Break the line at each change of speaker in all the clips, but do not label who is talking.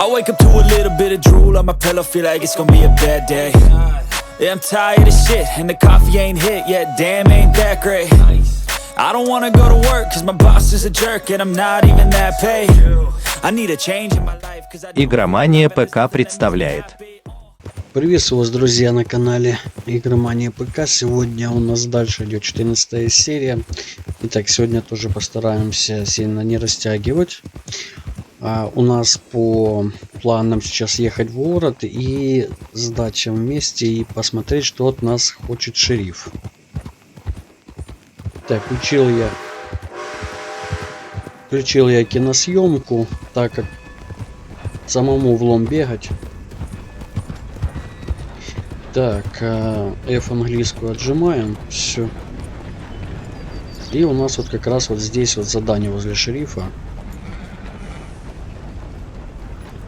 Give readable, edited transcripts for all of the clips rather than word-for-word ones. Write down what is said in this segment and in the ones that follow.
I wake up to a little bit of drool on my pillow, feel like it's gonna be a bad day. Yeah, I'm tired of shit, and the coffee ain't hit yet, damn, ain't that great. I don't wanna go to work, cause my boss is a jerk, and I'm not even that paid. I need a change in my life, cause I...
Игромания ПК представляет.
Приветствую вас, друзья, на канале Игромания ПК. Сегодня у нас дальше идет 14 серия. Итак, сегодня тоже постараемся сильно не растягивать. У нас по планам сейчас ехать в город и сдать вместе и посмотреть, что от нас хочет шериф. Так, включил я киносъемку, так как самому влом бегать. Так, F английскую отжимаем, все. И у нас вот как раз вот здесь вот задание возле шерифа.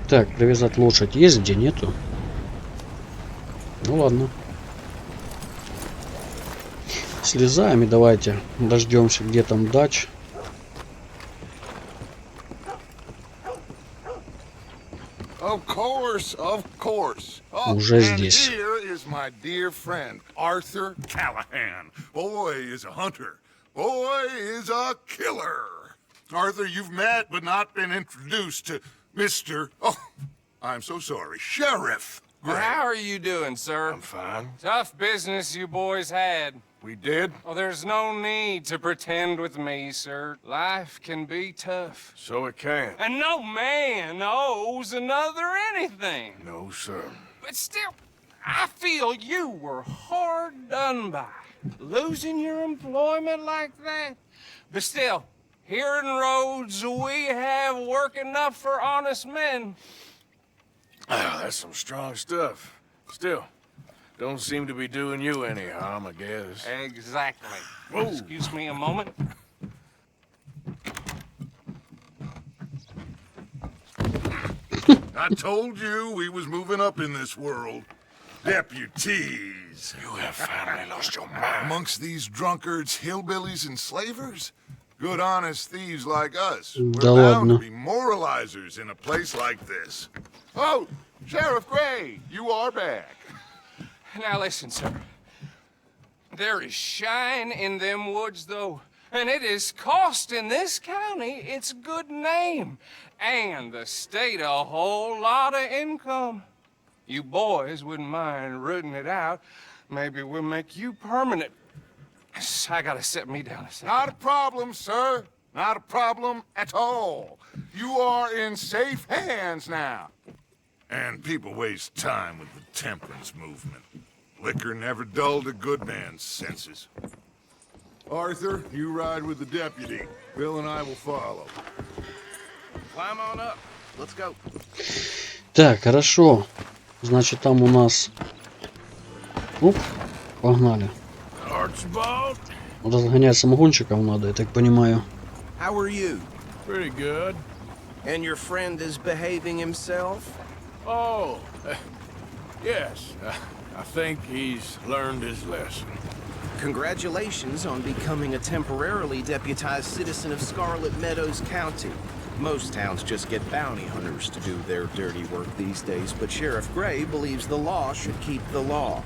Так, привязать лошадь есть, где нету? Ну ладно. Слезаем и давайте дождемся, где там дач.
Of course.
Уже здесь.
Here is my dear friend, Arthur Callahan. Boy is a hunter. Boy is a killer. Arthur, you've met but not been introduced to Mr. Oh, I'm so sorry, Sheriff Gray.
Well, how are you doing, sir?
I'm fine.
Tough business you boys had.
We did?
Well, there's no need to pretend with me, sir. Life can be tough.
So it can.
And no man owes another anything.
No, sir.
But still, I feel you were hard done by. Losing your employment like that. But still, here in Rhodes, we have work enough for honest men.
Oh, that's some strong stuff. Still, don't seem to be doing you any harm, I guess.
Exactly.
Whoa.
Excuse me a moment.
I told you we was moving up in this world. Deputies. You have finally lost your mind. Amongst these drunkards, hillbillies, and slavers? Good honest thieves like us. We're bound to be moralizers in a place like this. Oh, Sheriff Gray, you are back.
Now listen, sir. There is shine in them woods, though, and it is costing this county its good name, and the state a whole lot of income. You boys wouldn't mind rooting it out. Maybe we'll make you permanent. I gotta set me down a second.
Not a problem, sir. Not a problem at all. You are in safe hands now. And people waste time with the temperance movement. Liquor never dulled a good man's senses. Arthur, you ride with the deputy. Bill and I will follow.
Climb on up. Let's go.
Так, хорошо. Значит, там у нас... Оп, погнали. Вот разгонять самогонщиков надо, я так понимаю.
How are you?
Pretty good.
And your friend is behaving himself?
Oh, yes. I think he's learned his lesson.
Congratulations on becoming a temporarily deputized citizen of Scarlet Meadows County. Most towns just get bounty hunters to do their dirty work these days, but Sheriff Gray believes the law should keep the law.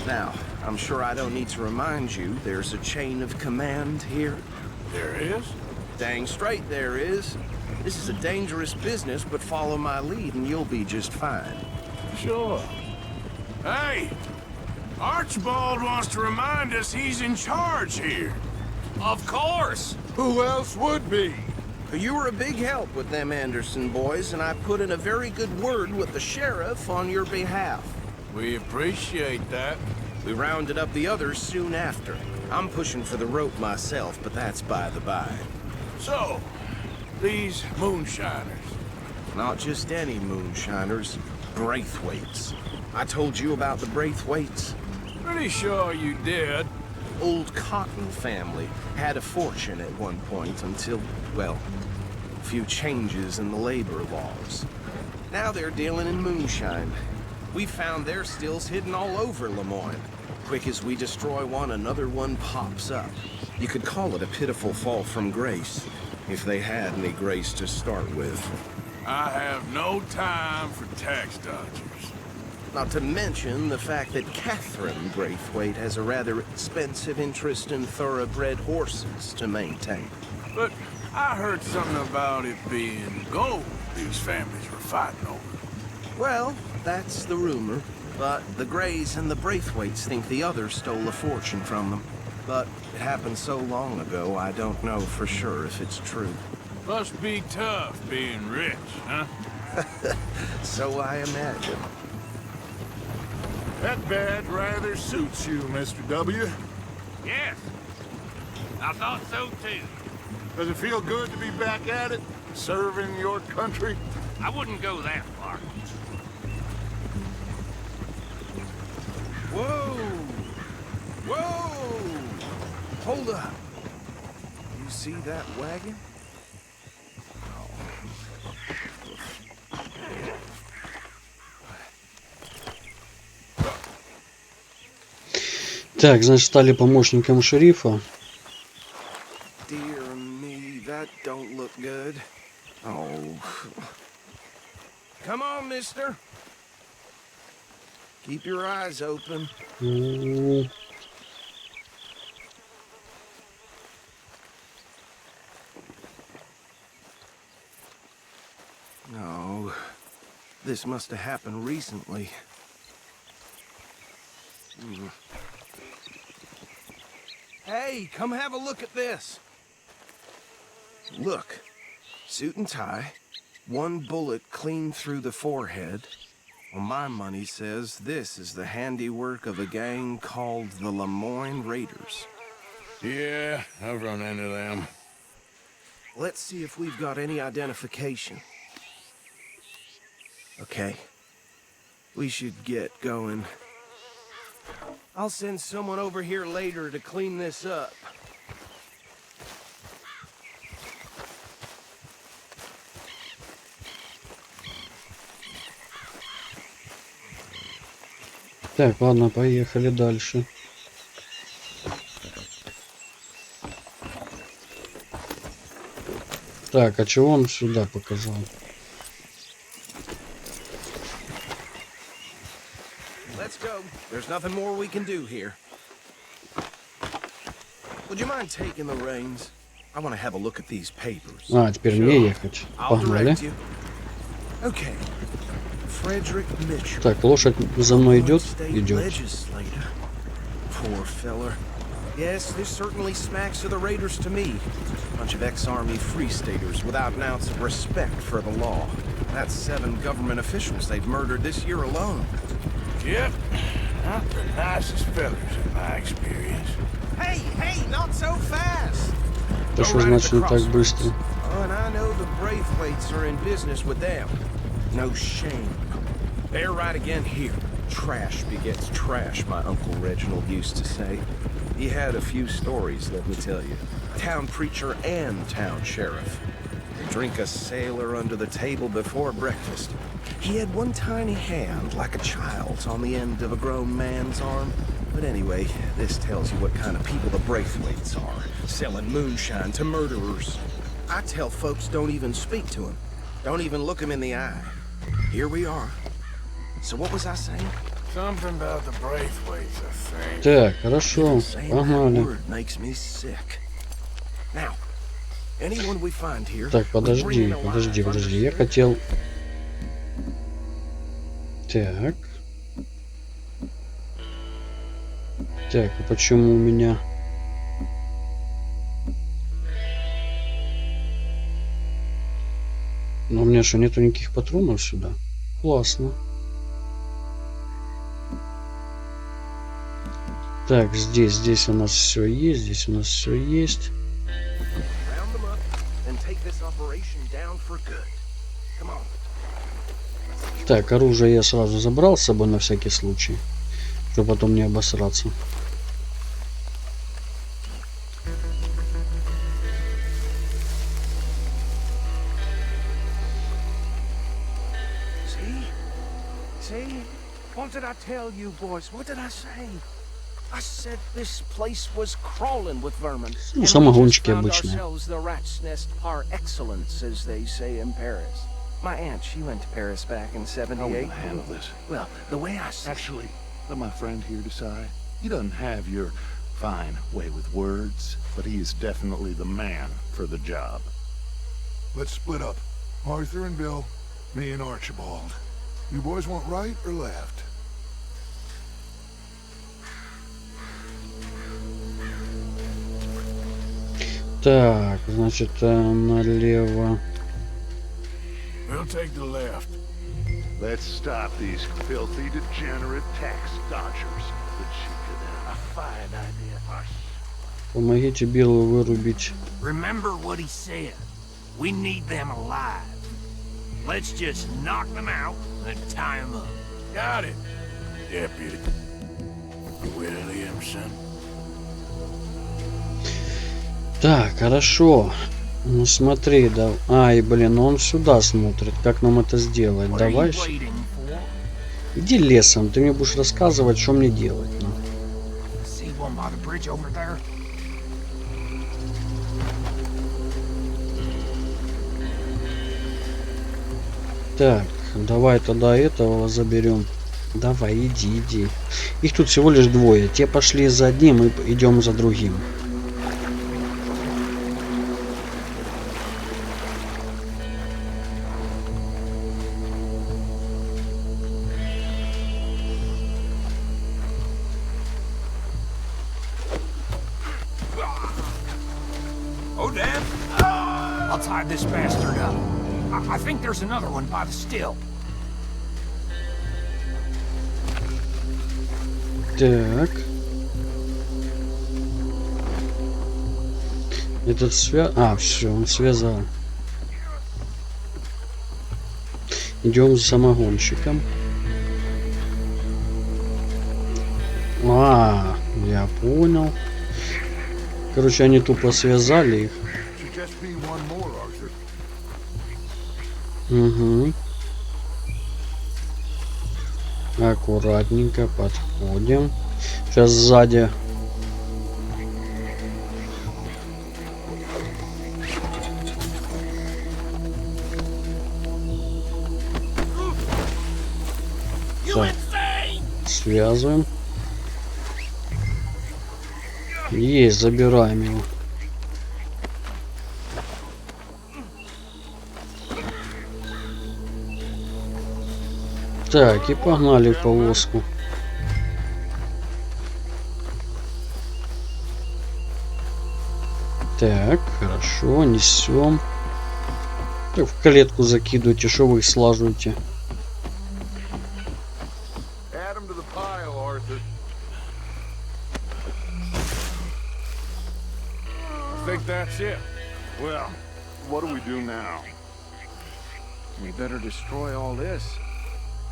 Now, I'm sure I don't need to remind you, there's a chain of command here.
There is?
Dang straight there is. This is a dangerous business, but follow my lead and you'll be just fine.
Sure. Hey! Archibald wants to remind us he's in charge here.
Of course.
Who else would be?
You were a big help with them Anderson boys, and I put in a very good word with the sheriff on your behalf.
We appreciate that.
We rounded up the others soon after. I'm pushing for the rope myself, but that's by the by.
So, these moonshiners.
Not just any moonshiners, Braithwaites. I told you about the Braithwaites.
Pretty sure you did.
Old Cotton family had a fortune at one point until, well, a few changes in the labor laws. Now they're dealing in moonshine. We found their stills hidden all over Lemoyne. Quick as we destroy one, another one pops up. You could call it a pitiful fall from grace, if they had any grace to start with.
I have no time for tax dodgers.
Not to mention the fact that Catherine Braithwaite has a rather expensive interest in thoroughbred horses to maintain.
But I heard something about it being gold these families were fighting over.
Well, that's the rumor. But the Greys and the Braithwaites think the others stole a fortune from them. But it happened so long ago, I don't know for sure if it's true.
Must be tough being rich, huh?
So I imagine.
That badge rather suits you, Mr. W.
Yes. I thought so too.
Does it feel good to be back at it, serving your country?
I wouldn't go that far.
Whoa! Whoa! Hold up. You see that wagon?
Так, значит, стали помощником шерифа.
Dear me, that don't look good. Oh. Come on, mister. Keep your eyes open. No. This must have happened recently. Hey, come have a look at this. Look. Suit and tie. One bullet clean through the forehead. Well, my money says this is the handiwork of a gang called the Lemoyne Raiders.
Yeah, I've run into them.
Let's see if we've got any identification. Okay. We should get going. I'll send someone over here later to clean this up.
Так, ладно, поехали дальше. Так, а чего он сюда показал?
Let's go. There's nothing more we can do here. Would you mind taking the reins? I want to have a look at these papers.
А, теперь мне ехать.
I'll
Погнали.
direct you. Okay. Frederick Mitchell.
Так, лошадь за мной идет?
State
Идет.
legislator. Poor feller. Yes, this certainly smacks of the Raiders to me. Bunch of ex-army free staters without an ounce of respect for the law. That's 7 government officials they've murdered this year alone.
Yep, not the nicest fellas in my experience.
Hey, hey, not so fast!
Это что значит не так быстро?
Oh, and I know the Braithwaites are in business with them. No shame. They're right again here. Trash begets trash, my Uncle Reginald used to say. He had a few stories, let me tell you. Town preacher and town sheriff. Drink a sailor under the table before breakfast. He had one tiny hand, like a child's, on the end of a grown man's arm. But anyway, this tells you what kind of people the Braithwaites are. Selling moonshine to murderers. I tell folks don't even speak to him. Don't even look him in the eye. Here we are. So what was I saying?
Something about the Braithwaites, I think.
Так, хорошо.
Saying that
Погнали.
word makes me sick. Now, anyone we find here.
Так,
we bring
подожди,
in alive,
подожди. Я
understood?
хотел... Так. Так, а почему у меня... Ну, у меня что, нету никаких патронов сюда? Классно. Так, здесь у нас все есть, здесь у нас все есть.
Round them up and take this operation down for good. Come on.
Так, оружие я сразу забрал с собой на всякий случай, чтобы потом не обосраться.
See? What did I tell you, boys? What did I say? I said this place was crawling with vermin.
Ну, самогончики
And we
обычные.
just found ourselves the rat's nest par excellence, as they say in Paris. My aunt, she went to Paris back in
How are we
'78.
gonna handle this?
Well, the way I see
Actually, let my friend here decide. He doesn't have your fine way with words, but he is definitely the man for the job.
Let's split up. Arthur and Bill, me and Archibald. You boys want right or left?
Так, значит, налево.
We'll take the left.
Let's stop these filthy, degenerate tax dodgers. The cheek of them. A fine idea.
Помогите Биллу вырубить.
Remember what he said. We need them alive. Let's just knock them out and tie them up. Got it, Deputy Williamson.
Так, хорошо. Ну смотри, да. Ай, блин, он сюда смотрит. Как нам это сделать?
What are you
Давай.
waiting for?
Иди лесом, ты мне будешь рассказывать, что мне делать. Ну.
See one by the bridge over there?
Так, давай тогда этого заберем. Давай, иди, иди. Их тут всего лишь двое. Те пошли за одним, мы идем за другим.
Oh, damn. I'll tie this bastard up. I think there's another one by the still.
Так. Этот А, все, он связал. Идем за самогонщиком. А, я понял. Короче, они тупо связали их.
Should just be one more, Arthur.
Угу. Аккуратненько подходим. Сейчас сзади. Так. Связываем. Есть, забираем его. Так, и погнали в повозку. Так, хорошо, несем. Так, в клетку закидывайте, что вы их слаживаете.
Add them to the pile, Arthur.
I think that's it.
Well, what do we do now?
we better destroy all this.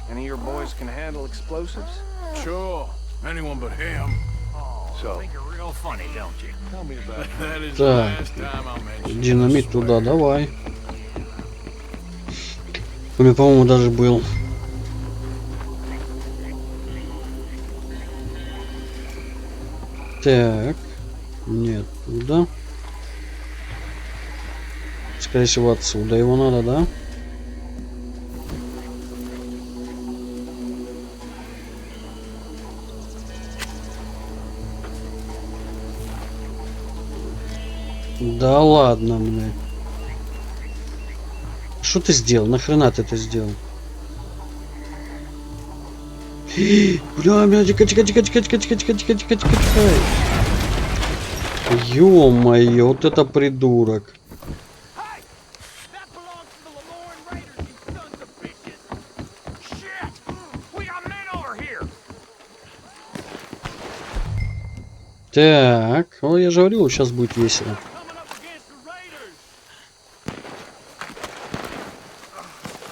Any of your boys can handle explosives?
Sure. Anyone but him.
So,
Think you're real funny, don't you?
tell me about it.
That is the
Так,
last time I mentioned
динамит
this
туда,
swear.
давай. У меня, по-моему, даже был. Так, нет, туда. Скорее всего, отсюда его надо, да? Да ладно, блядь. Что ты сделал? Нахрена ты это сделал? Бля, тихо, тихо, тихо, тихо, тихо, тихо, тихо, тихо, тихо, тихо, тихо. Ё-моё, вот это придурок.
That belongs to the Lamorne Raiders, you sons of bitches! Shit! We got men over here!
Так, о, я же говорил, сейчас будет весело.
Coming up against the Raiders!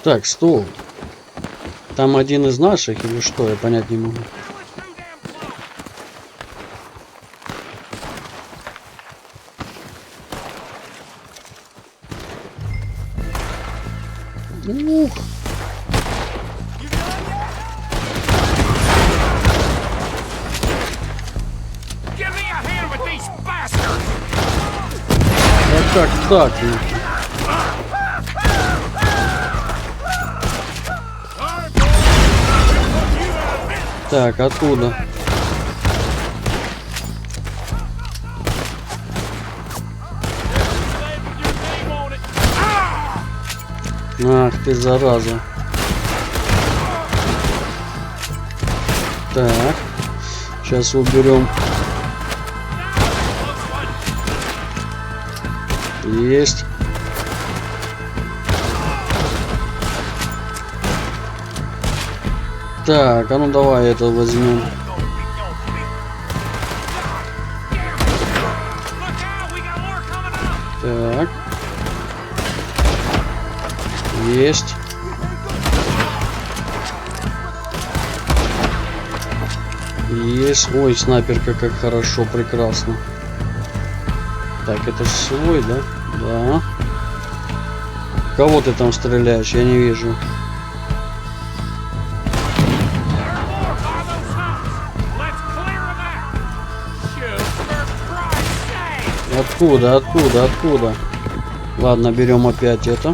Так, стоп. Там один из наших или что? Я понять не могу.
Now it's too damn close!
Ух.
You done yet? Give me a hand with these bastards!
А как так? Так, откуда? Ах ты, зараза. Так. Сейчас уберем. Есть. Так, а ну давай это возьмем. Так. Есть. Есть. Ой, снайперка, как хорошо, прекрасно. Так, это же свой, да? Да. Кого ты там стреляешь? Я не вижу. Откуда, откуда, откуда? Ладно, берем опять это.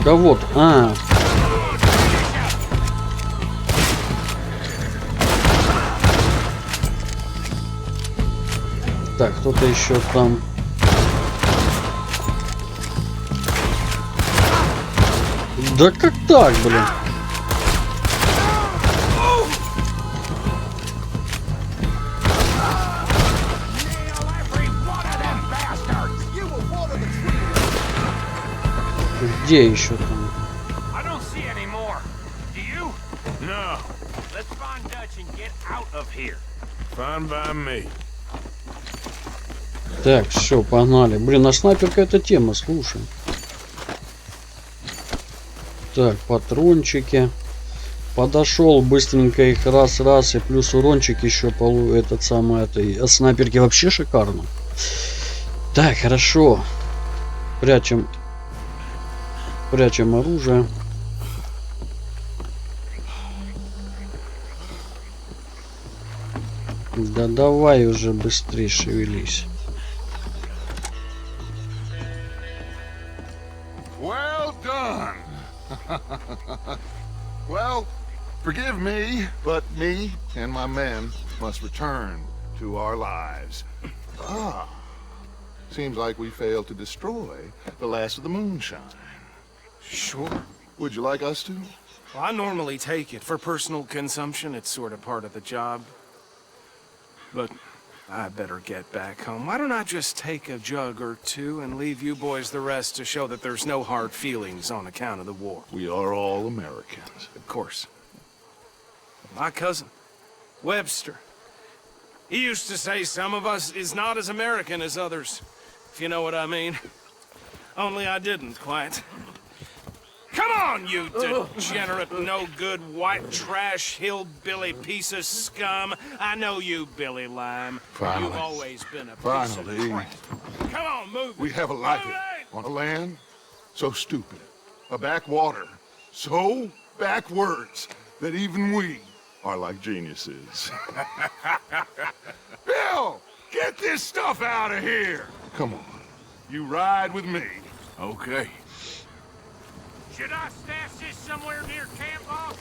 Кого-то. А. Так, кто-то еще там. Да как так, блин? Где еще там? Так, все, погнали. Блин, а снайперка это тема, слушай. Так, патрончики. Подошел, быстренько их раз, и плюс урончик еще этот самый этой. А снайперки вообще шикарно. Так, хорошо. Прячем оружие. Да давай уже быстрее шевелись.
Well done. Well, forgive me, but me and my men must return to our lives. Ah, seems like we failed to destroy the last of the moonshine.
Sure.
Would you like us to?
Well, I normally take it for personal consumption. It's sort of part of the job. But I better get back home. Why don't I just take a jug or two and leave you boys the rest to show that there's no hard feelings on account of the war?
We are all Americans.
Of course. My cousin, Webster, he used to say some of us is not as American as others, if you know what I mean. Only I didn't quite. Come on, you degenerate, no-good, white trash, hillbilly piece of scum. I know you, Billy Lime.
Finally.
You've always been a piece
Finally.
of crap. Come on, move.
We have a life on a land so stupid, a backwater so backwards that even we are like geniuses. Bill, get this stuff out of here. Come on, you ride with me. Okay.
Should I stash this somewhere near camp, boss?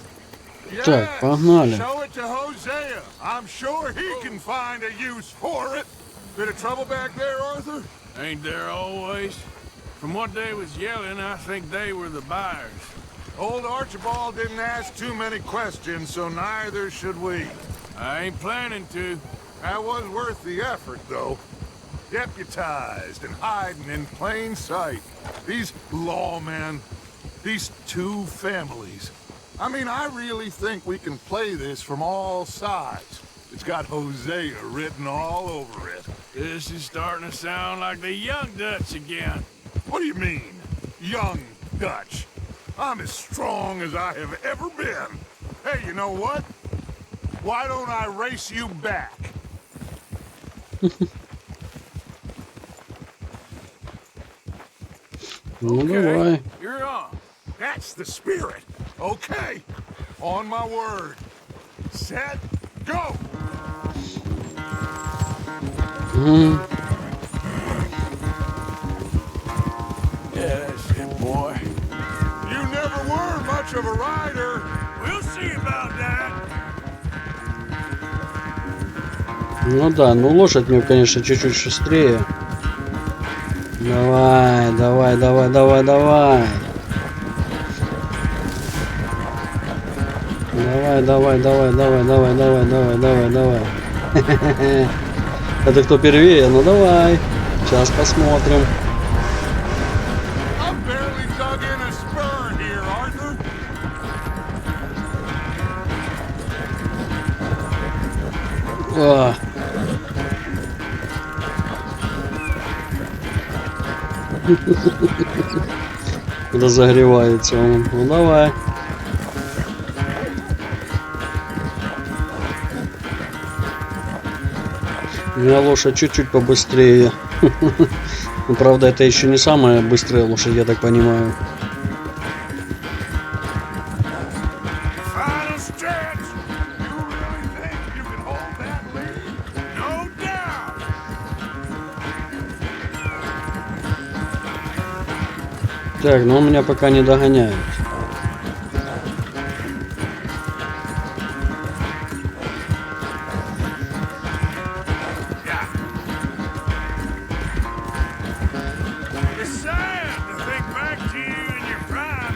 Так, погнали.
Show it to Hosea. I'm sure he can find a use for it. Bit of trouble back there, Arthur?
Ain't there always? From what they was yelling, I think they were the buyers.
Old Archibald didn't ask too many questions, so neither should we.
I ain't planning to.
That was worth the effort, though. Deputized and hiding in plain sight. These lawmen, these two families. I mean, I really think we can play this from all sides. It's got Hosea written all over it.
This is starting to sound like the Young Dutch again.
What do you mean, young Dutch? I'm as strong as I have ever been. Hey, you know what? Why don't I race you back?
Ну давай.
You're on. That's the spirit. Okay. On my word. Set, go!
Yeah, that's it, boy.
You never were much of a rider.
We'll
We'll see about that.
Ну да, ну лошадь мне, конечно, чуть-чуть шустрее. Давай, давай, давай, давай, давай. Давай, давай, давай, давай, давай, давай, давай, давай, давай. Это кто первее? Ну давай. Сейчас посмотрим.
I barely dug in a spur here, Arthur.
О. Разогревается он. Ну давай. У меня лошадь чуть-чуть побыстрее. Ну, правда, это еще не самая быстрая лошадь, я так понимаю.
Final stretch. You really think you can hold that lead? No doubt.
Так, но он меня пока не догоняет.
It's sad to think back to you in your prime.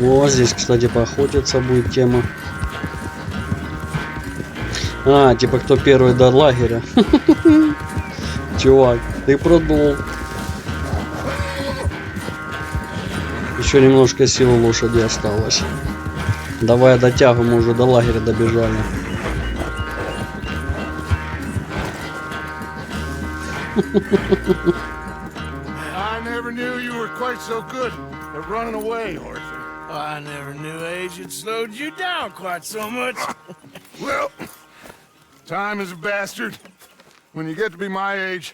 О, здесь, кстати, поохотиться будет тема. А, типа кто первый до лагеря. Чувак, ты продул. Еще немножко силы лошади осталось. Давай дотягивай, мы уже до лагеря добежали.
I never knew you were quite so good at running away, Arthur.
I never knew age had slowed you down quite so much.
Well, time is a bastard. When you get to be my age,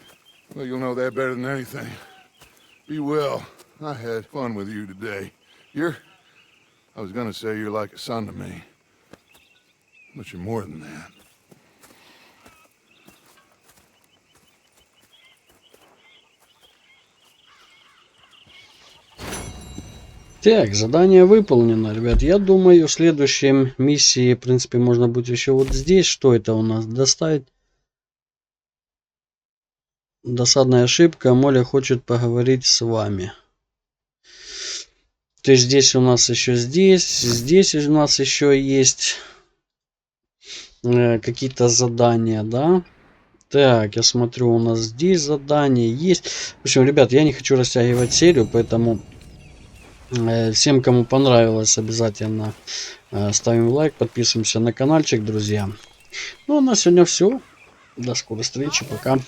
well, you'll know that better than anything. Be well. I had fun with you today. I was gonna say you're like a son to me. But you're more than that.
Так, задание выполнено, ребят. Я думаю, в следующей миссии, в принципе, можно будет еще вот здесь. Что это у нас? Доставить. Досадная ошибка. Моля хочет поговорить с вами. То есть здесь у нас еще здесь у нас еще есть какие-то задания, да? Так, я смотрю, у нас здесь задания есть. В общем, ребят, я не хочу растягивать серию, поэтому всем, кому понравилось, обязательно ставим лайк, подписываемся на каналчик, друзья. Ну, а на сегодня все. До скорой встречи, пока.